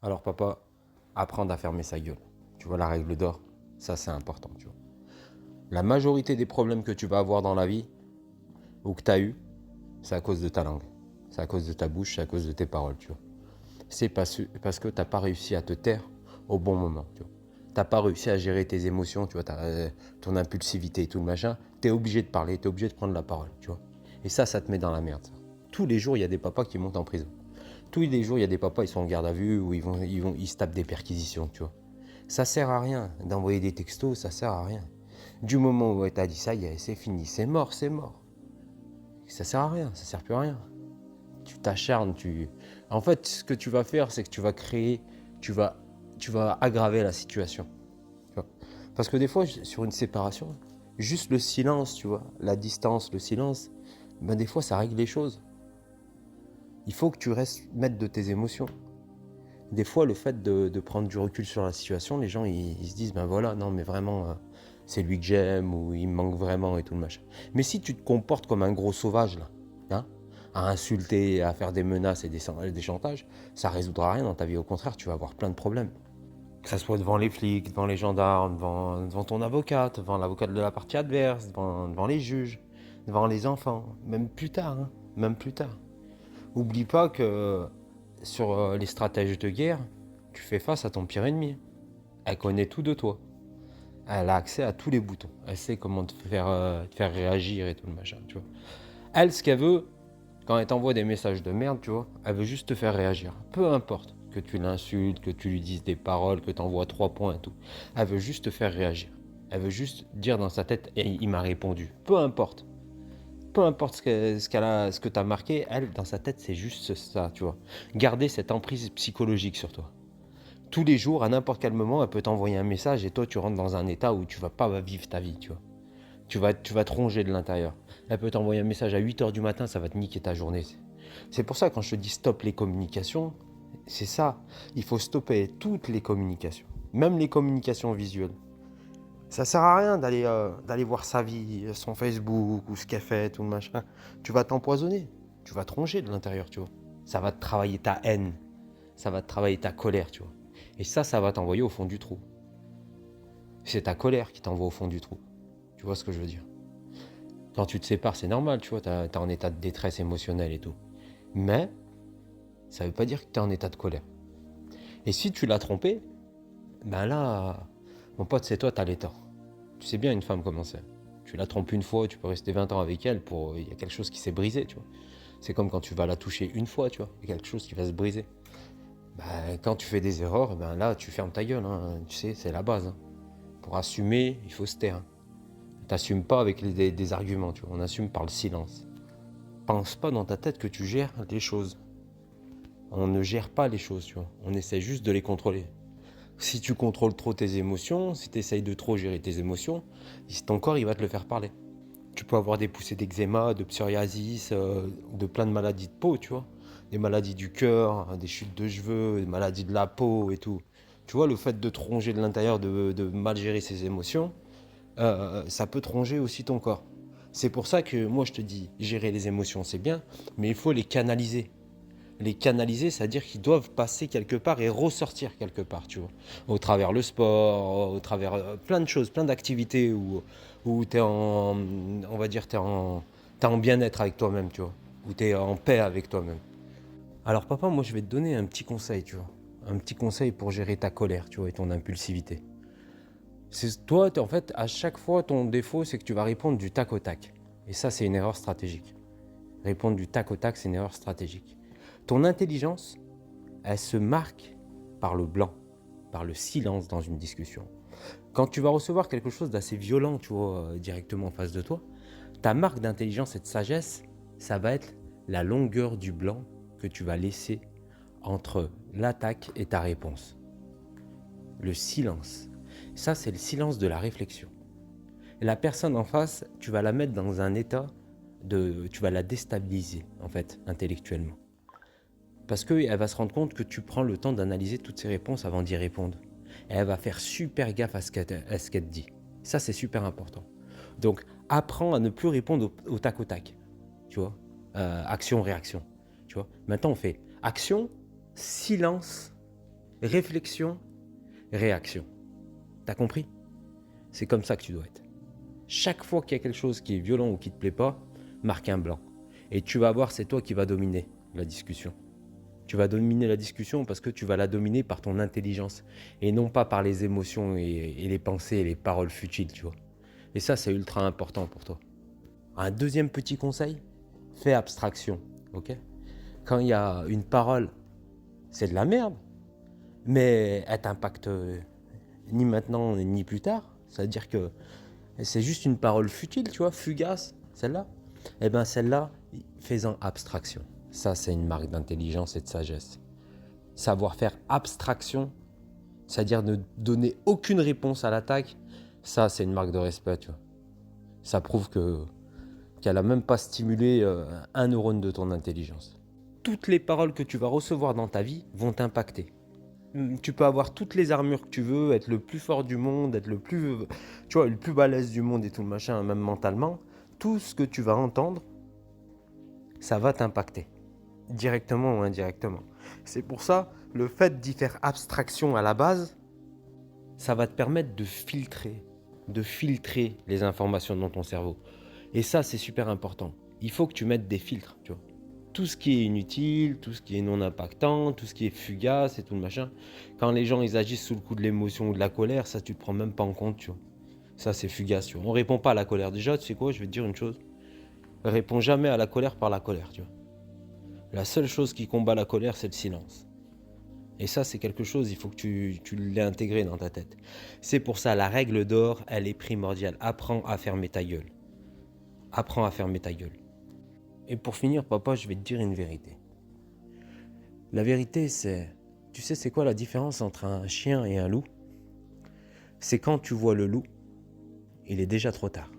Alors papa, apprendre à fermer sa gueule. Tu vois la règle d'or, ça c'est important, tu vois. La majorité des problèmes que tu vas avoir dans la vie, ou que tu as eu, c'est à cause de ta langue. C'est à cause de ta bouche, c'est à cause de tes paroles, tu vois. C'est parce que tu n'as pas réussi à te taire au bon moment, tu vois. Tu n'as pas réussi à gérer tes émotions, tu vois, ton impulsivité et tout le machin. Tu es obligé de parler, tu es obligé de prendre la parole, tu vois. Et ça te met dans la merde. Ça. Tous les jours, il y a des papas qui montent en prison. Tous les jours, il y a des papas, ils sont en garde à vue ou ils se tapent des perquisitions, tu vois. Ça sert à rien d'envoyer des textos, ça sert à rien. Du moment où tu as dit ça, c'est fini, c'est mort, c'est mort. Ça sert à rien, ça sert plus à rien. Tu t'acharnes, tu. En fait, ce que tu vas faire, c'est que tu vas créer, tu vas, tu vas aggraver la situation. Tu vois. Parce que des fois, sur une séparation, juste le silence, tu vois, la distance, le silence, ben des fois, ça règle les choses. Il faut que tu restes maître de tes émotions. Des fois, le fait de prendre du recul sur la situation, les gens, ils se disent, ben voilà, non, mais vraiment, c'est lui que j'aime, ou il me manque vraiment, et tout le machin. Mais si tu te comportes comme un gros sauvage, là, hein, à insulter, à faire des menaces et des chantages, ça résoudra rien dans ta vie. Au contraire, tu vas avoir plein de problèmes. Que ce soit devant les flics, devant les gendarmes, devant ton avocat, devant l'avocat de la partie adverse, devant les juges, devant les enfants, même plus tard, hein, même plus tard. Oublie pas que sur les stratèges de guerre, tu fais face à ton pire ennemi. Elle connaît tout de toi. Elle a accès à tous les boutons. Elle sait comment te faire réagir et tout le machin, tu vois. Elle, ce qu'elle veut, quand elle t'envoie des messages de merde, tu vois, elle veut juste te faire réagir. Peu importe que tu l'insultes, que tu lui dises des paroles, que tu envoies 3 points et tout. Elle veut juste te faire réagir. Elle veut juste dire dans sa tête, et il m'a répondu. Peu importe. Peu importe ce que tu as marqué, elle, dans sa tête, c'est juste ça, tu vois. Garder cette emprise psychologique sur toi. Tous les jours, à n'importe quel moment, elle peut t'envoyer un message et toi, tu rentres dans un état où tu vas pas vivre ta vie, tu vois. Tu vas te ronger de l'intérieur. Elle peut t'envoyer un message à 8 h du matin, ça va te niquer ta journée. C'est pour ça, quand je te dis stop les communications, c'est ça. Il faut stopper toutes les communications, même les communications visuelles. Ça sert à rien d'aller voir sa vie, son Facebook ou ce qu'elle fait, tout le machin. Tu vas t'empoisonner, tu vas te ronger de l'intérieur, tu vois. Ça va te travailler ta haine, ça va te travailler ta colère, tu vois. Et ça va t'envoyer au fond du trou. C'est ta colère qui t'envoie au fond du trou. Tu vois ce que je veux dire? Quand tu te sépares, c'est normal, tu vois, t'es en état de détresse émotionnelle et tout. Mais ça veut pas dire que t'es en état de colère. Et si tu l'as trompé, ben là, mon pote, c'est toi, t'as les torts. Tu sais bien une femme comment c'est. Tu la trompes une fois, tu peux rester 20 ans avec elle, il y a quelque chose qui s'est brisé, tu vois. C'est comme quand tu vas la toucher une fois, tu vois, il y a quelque chose qui va se briser. Ben, quand tu fais des erreurs, ben là, tu fermes ta gueule, hein. Tu sais, c'est la base. Hein. Pour assumer, il faut se taire. T'assumes pas avec des arguments, tu vois. On assume par le silence. Pense pas dans ta tête que tu gères les choses. On ne gère pas les choses, tu vois. On essaie juste de les contrôler. Si tu contrôles trop tes émotions, si tu essayes de trop gérer tes émotions, ton corps, il va te le faire parler. Tu peux avoir des poussées d'eczéma, de psoriasis, de plein de maladies de peau, tu vois. Des maladies du cœur, des chutes de cheveux, des maladies de la peau et tout. Tu vois, le fait de te ronger de l'intérieur, de mal gérer ses émotions, ça peut te ronger aussi ton corps. C'est pour ça que moi je te dis, gérer les émotions c'est bien, mais il faut les canaliser. Les canaliser, c'est-à-dire qu'ils doivent passer quelque part et ressortir quelque part, tu vois. Au travers le sport, au travers plein de choses, plein d'activités où tu es en, on va dire, t'es en bien-être avec toi-même, tu vois. Où tu es en paix avec toi-même. Alors papa, moi je vais te donner un petit conseil, tu vois. Un petit conseil pour gérer ta colère, tu vois, et ton impulsivité. C'est toi, en fait, à chaque fois, ton défaut, c'est que tu vas répondre du tac au tac. Et ça, c'est une erreur stratégique. Répondre du tac au tac, c'est une erreur stratégique. Ton intelligence, elle se marque par le blanc, par le silence dans une discussion. Quand tu vas recevoir quelque chose d'assez violent, tu vois, directement en face de toi, ta marque d'intelligence et de sagesse, ça va être la longueur du blanc que tu vas laisser entre l'attaque et ta réponse. Le silence. Ça, c'est le silence de la réflexion. La personne en face, tu vas la mettre dans un état tu vas la déstabiliser, en fait, intellectuellement. Parce qu'elle va se rendre compte que tu prends le temps d'analyser toutes ses réponses avant d'y répondre. Et elle va faire super gaffe à ce qu'elle te dit. Ça, c'est super important. Donc, apprends à ne plus répondre au tac au tac. Tu vois, action, réaction. Tu vois, maintenant, on fait action, silence, réflexion, réaction. T'as compris? C'est comme ça que tu dois être. Chaque fois qu'il y a quelque chose qui est violent ou qui te plaît pas, marque un blanc. Et tu vas voir, c'est toi qui vas dominer la discussion. Tu vas dominer la discussion parce que tu vas la dominer par ton intelligence et non pas par les émotions et les pensées et les paroles futiles, tu vois. Et ça, c'est ultra important pour toi. Un deuxième petit conseil, fais abstraction, ok? Quand il y a une parole, c'est de la merde, mais elle t'impacte ni maintenant ni plus tard. C'est-à-dire que c'est juste une parole futile, tu vois, fugace, celle-là. Eh bien, celle-là, fais-en abstraction. Ça, c'est une marque d'intelligence et de sagesse. Savoir faire abstraction, c'est-à-dire ne donner aucune réponse à l'attaque, ça, c'est une marque de respect, tu vois. Ça prouve qu'elle n'a même pas stimulé un neurone de ton intelligence. Toutes les paroles que tu vas recevoir dans ta vie vont t'impacter. Tu peux avoir toutes les armures que tu veux, être le plus fort du monde, être le plus, tu vois, le plus balèze du monde et tout le machin, même mentalement. Tout ce que tu vas entendre, ça va t'impacter, directement ou indirectement. C'est pour ça, le fait d'y faire abstraction à la base, ça va te permettre de filtrer les informations dans ton cerveau. Et ça, c'est super important. Il faut que tu mettes des filtres, tu vois. Tout ce qui est inutile, tout ce qui est non impactant, tout ce qui est fugace et tout le machin. Quand les gens ils agissent sous le coup de l'émotion ou de la colère, ça tu te prends même pas en compte, tu vois. Ça c'est fugace, tu vois. On répond pas à la colère. Déjà, tu sais quoi, je vais te dire une chose. Réponds jamais à la colère par la colère, tu vois. La seule chose qui combat la colère, c'est le silence. Et ça, c'est quelque chose, il faut que tu l'aies intégré dans ta tête. C'est pour ça, la règle d'or, elle est primordiale. Apprends à fermer ta gueule. Apprends à fermer ta gueule. Et pour finir, papa, je vais te dire une vérité. La vérité, c'est... Tu sais, c'est quoi la différence entre un chien et un loup? C'est quand tu vois le loup, il est déjà trop tard.